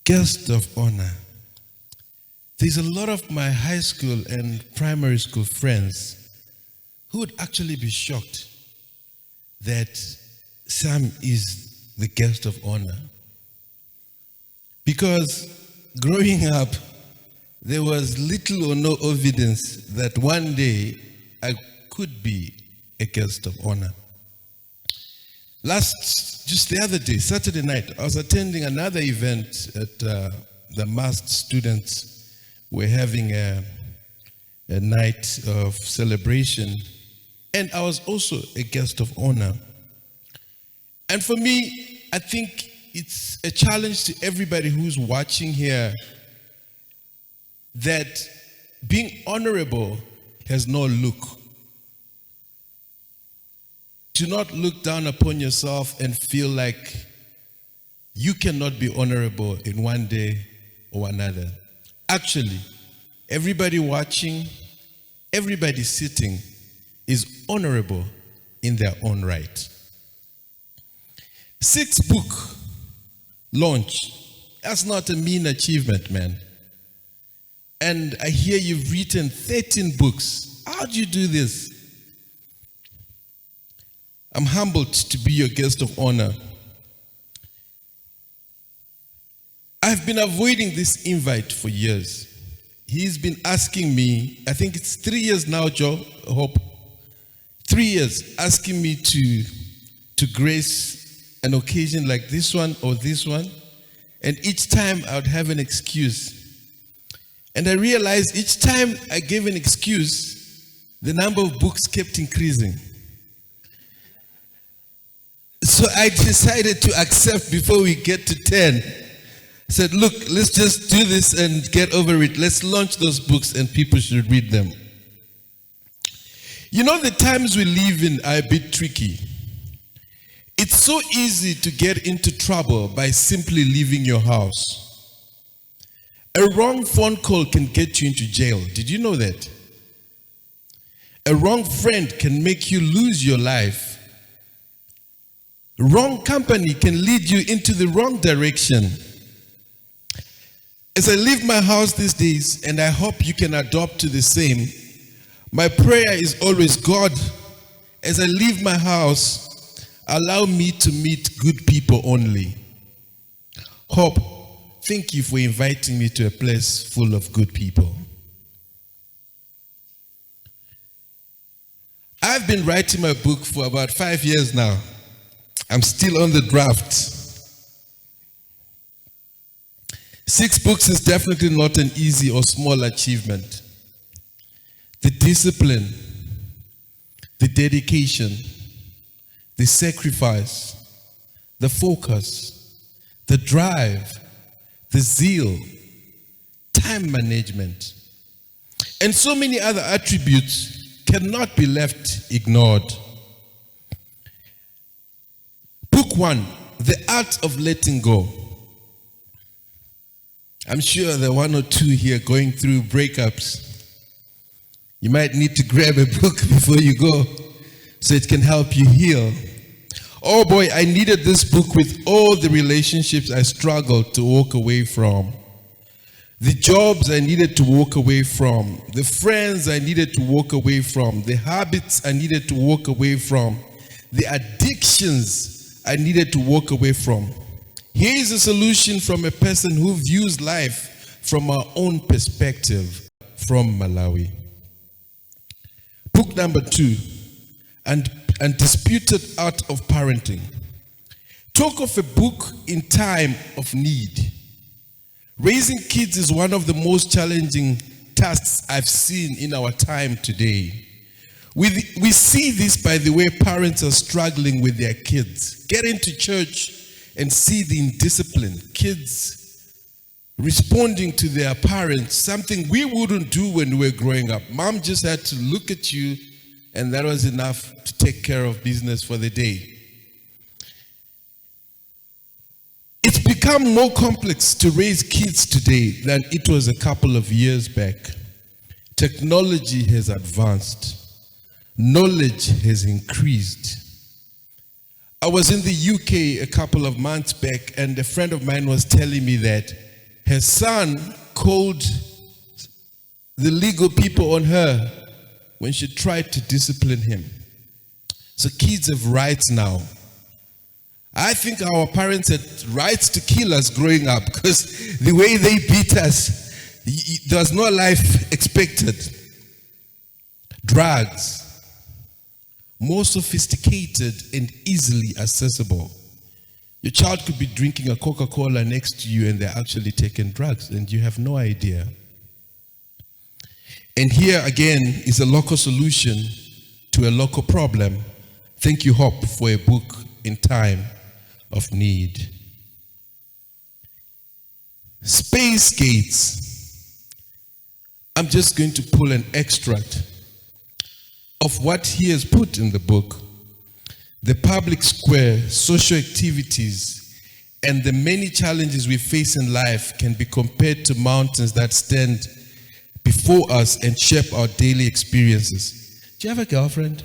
Guest of honor. There's a lot of my high school and primary school friends who would actually be shocked that Sam is the guest of honor. Because growing up, there was little or no evidence that one day I could be a guest of honor. Just the other day, Saturday night, I was attending another event at the masked students. We're having a night of celebration, and I was also a guest of honor. And for me, I think it's a challenge to everybody who's watching here that being honorable has no look. Do not look down upon yourself and feel like you cannot be honorable in one day or another. Actually, everybody watching, everybody sitting is honorable in their own right. 6-book launch. That's not a mean achievement, man. And I hear you've written 13 books. How do you do this? I'm humbled to be your guest of honor. I've been avoiding this invite for years. He's been asking me, I think it's 3 years now, Joe, I hope. 3 years asking me to grace an occasion like this one or this one. And each time I would have an excuse. And I realized each time I gave an excuse, the number of books kept increasing. So I decided to accept before we get to 10. I said, look, let's just do this and get over it. Let's launch those books and people should read them. You know, the times we live in are a bit tricky. It's so easy to get into trouble by simply leaving your house. A wrong phone call can get you into jail. Did you know that? A wrong friend can make you lose your life. Wrong company can lead you into the wrong direction. As I leave my house these days, and I hope you can adopt to the same, my prayer is always, God, as I leave my house, allow me to meet good people only. Hope, thank you for inviting me to a place full of good people. I've been writing my book for about 5 years now. I'm still on the draft. 6 books is definitely not an easy or small achievement. The discipline, the dedication, the sacrifice, the focus, the drive, the zeal, time management, and so many other attributes cannot be left ignored. Book 1, The Art of Letting Go. I'm sure there are 1 or 2 here going through breakups. You might need to grab a book before you go so it can help you heal. Oh boy, I needed this book with all the relationships I struggled to walk away from. The jobs I needed to walk away from. The friends I needed to walk away from. The habits I needed to walk away from. The addictions I needed to walk away from. Here is a solution from a person who views life from our own perspective, from Malawi. Book number 2, Undisputed Art of Parenting. Talk of a book in time of need. Raising kids is one of the most challenging tasks I've seen in our time today. We see this by the way parents are struggling with their kids. Get into church and see the indiscipline. Kids responding to their parents, something we wouldn't do when we were growing up. Mom just had to look at you and that was enough to take care of business for the day. It's become more complex to raise kids today than it was a couple of years back. Technology has advanced. Knowledge has increased. I was in the UK a couple of months back and a friend of mine was telling me that Her son called the legal people on her when she tried to discipline him. So kids have rights now. I think our parents had rights to kill us growing up because the way they beat us, there was no life expected. Drugs, more sophisticated and easily accessible. Your child could be drinking a Coca-Cola next to you and they're actually taking drugs and you have no idea. And here again is a local solution to a local problem. Thank you, Hope, for a book in time of need. Space gates. I'm just going to pull an extract of what he has put in the book. The public square, social activities, and the many challenges we face in life can be compared to mountains that stand before us and shape our daily experiences. Do you have a girlfriend?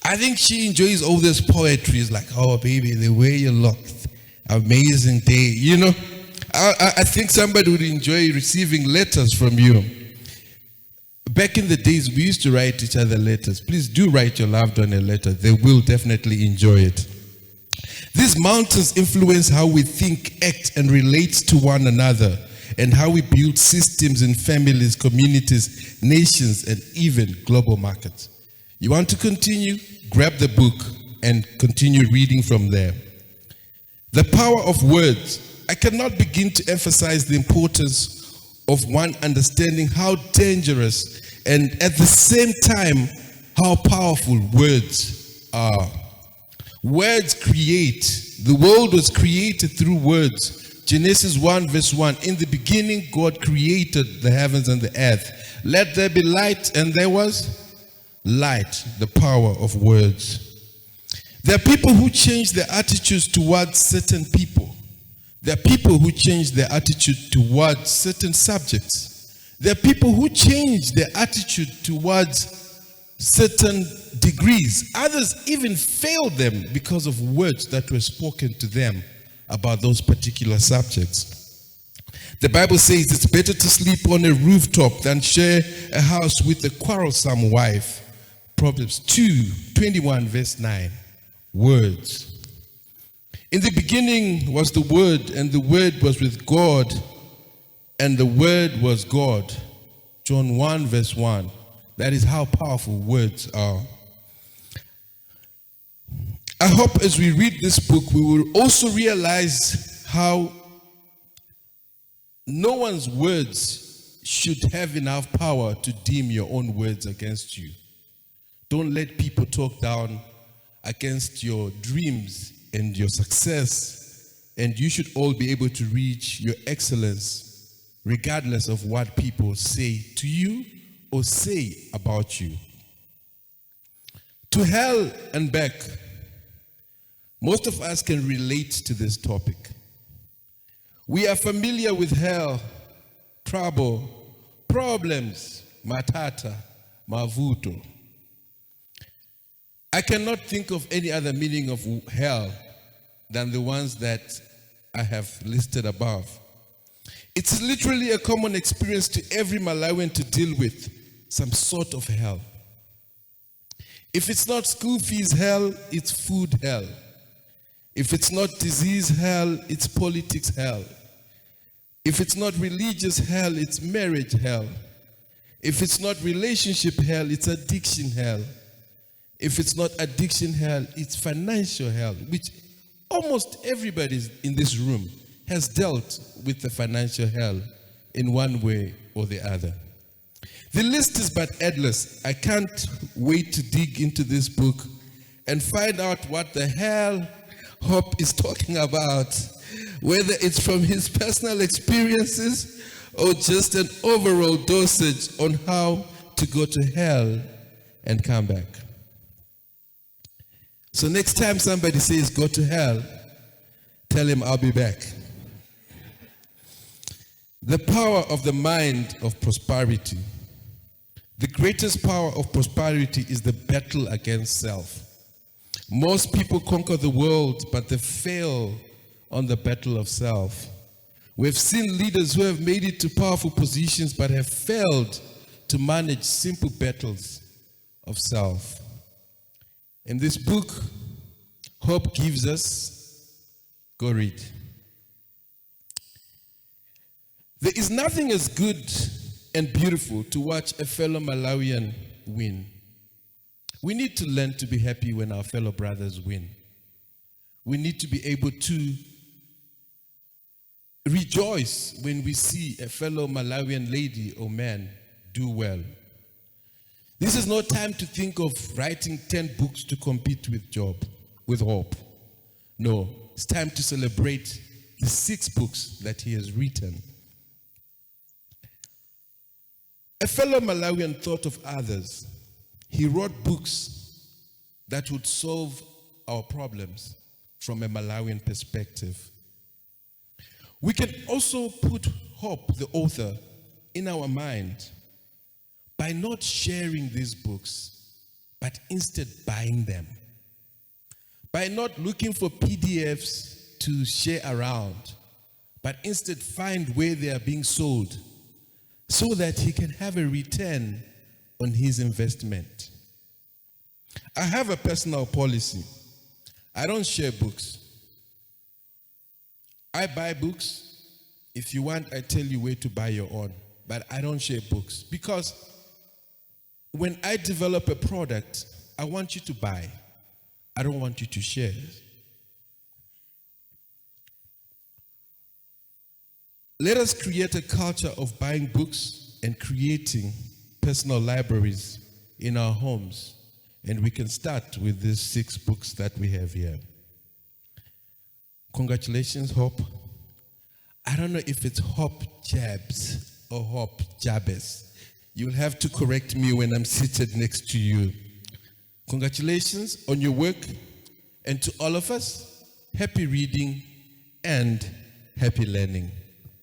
I think she enjoys all this poetry. It's like, oh baby, the way you look, amazing day. You know, I think somebody would enjoy receiving letters from you. Back in the days, we used to write each other letters. Please do write your loved one a letter. They will definitely enjoy it. These mountains influence how we think, act, and relate to one another, and how we build systems in families, communities, nations, and even global markets. You want to continue? Grab the book and continue reading from there. The power of words. I cannot begin to emphasize the importance of one understanding how dangerous and at the same time how powerful words are. Words create. The world was created through words. Genesis 1 verse 1. In the beginning God created the heavens and the earth. Let there be light, and there was light. The power of words. There are people who change their attitudes towards certain people. There are people who change their attitude towards certain subjects. There are people who change their attitude towards certain degrees. Others even fail them because of words that were spoken to them about those particular subjects. The Bible says it's better to sleep on a rooftop than share a house with a quarrelsome wife. Proverbs 2:21 verse 9. Words. In the beginning was the Word, and the Word was with God, and the Word was God. John 1 verse 1. That is how powerful words are. I hope as we read this book, we will also realize how no one's words should have enough power to deem your own words against you. Don't let people talk down against your dreams and your success, and you should all be able to reach your excellence regardless of what people say to you or say about you. To hell and back. Most of us can relate to this topic. We are familiar with hell, trouble, problems, matata, mavuto. I cannot think of any other meaning of hell than the ones that I have listed above. It's literally a common experience to every Malawian to deal with some sort of hell. If it's not school fees hell, it's food hell. If it's not disease hell, it's politics hell. If it's not religious hell, it's marriage hell. If it's not relationship hell, it's addiction hell. If it's not addiction hell, it's financial hell, which almost everybody in this room has dealt with the financial hell in one way or the other. The list is but endless. I can't wait to dig into this book and find out what the hell Hope is talking about, whether it's from his personal experiences or just an overall dosage on how to go to hell and come back. So next time somebody says go to hell, tell him I'll be back. The power of the mind of prosperity. The greatest power of prosperity is the battle against self. Most people conquer the world, but they fail on the battle of self. We've seen leaders who have made it to powerful positions but have failed to manage simple battles of self. In this book, Hope gives us, go read. There is nothing as good and beautiful to watch a fellow Malawian win. We need to learn to be happy when our fellow brothers win. We need to be able to rejoice when we see a fellow Malawian lady or man do well. This is no time to think of writing 10 books to compete with Hope. No, it's time to celebrate the 6 books that he has written. A fellow Malawian thought of others. He wrote books that would solve our problems from a Malawian perspective. We can also put Hope, the author, in our mind by not sharing these books, but instead buying them. By not looking for PDFs to share around, but instead find where they are being sold so that he can have a return on his investment. I have a personal policy. I don't share books. I buy books. If you want, I tell you where to buy your own. But I don't share books. Because when I develop a product, I want you to buy. I don't want you to share. Let us create a culture of buying books and creating personal libraries in our homes. And we can start with these 6 books that we have here. Congratulations, Hope. I don't know if it's Hope Jabs or Hope Jabez. You'll have to correct me when I'm seated next to you. Congratulations on your work, and to all of us, happy reading and happy learning.